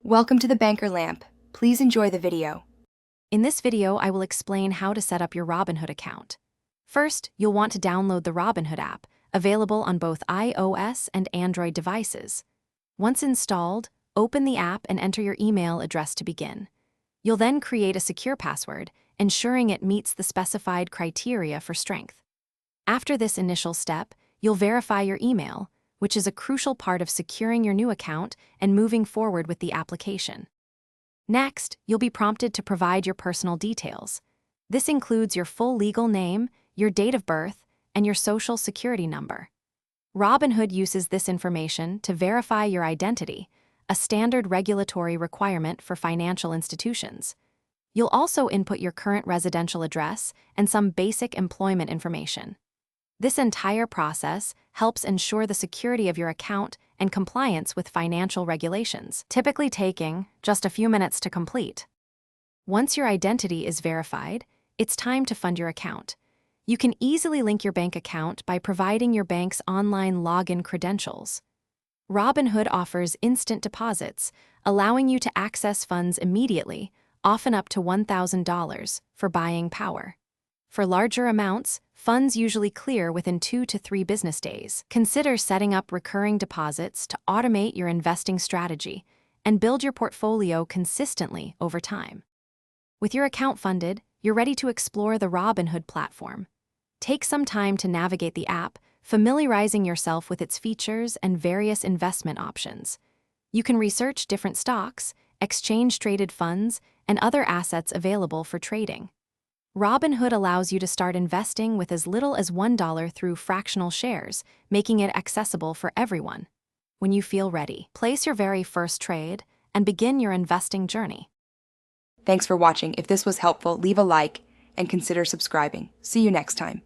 Welcome to the Banker Lamp. Please enjoy the video. In this video, I will explain how to set up your Robinhood account. First, you'll want to download the Robinhood app, available on both iOS and Android devices. Once installed, open the app and enter your email address to begin. You'll then create a secure password, ensuring it meets the specified criteria for strength. After this initial step, you'll verify your email, which is a crucial part of securing your new account and moving forward with the application. Next, you'll be prompted to provide your personal details. This includes your full legal name, your date of birth, and your social security number. Robinhood uses this information to verify your identity, a standard regulatory requirement for financial institutions. You'll also input your current residential address and some basic employment information. This entire process helps ensure the security of your account and compliance with financial regulations, typically taking just a few minutes to complete. Once your identity is verified, it's time to fund your account. You can easily link your bank account by providing your bank's online login credentials. Robinhood offers instant deposits, allowing you to access funds immediately, often up to $1,000, for buying power. For larger amounts, funds usually clear within 2 to 3 business days. Consider setting up recurring deposits to automate your investing strategy and build your portfolio consistently over time. With your account funded, you're ready to explore the Robinhood platform. Take some time to navigate the app, familiarizing yourself with its features and various investment options. You can research different stocks, exchange-traded funds, and other assets available for trading. Robinhood allows you to start investing with as little as $1 through fractional shares, making it accessible for everyone. When you feel ready, place your very first trade and begin your investing journey. Thanks for watching. If this was helpful, leave a like and consider subscribing. See you next time.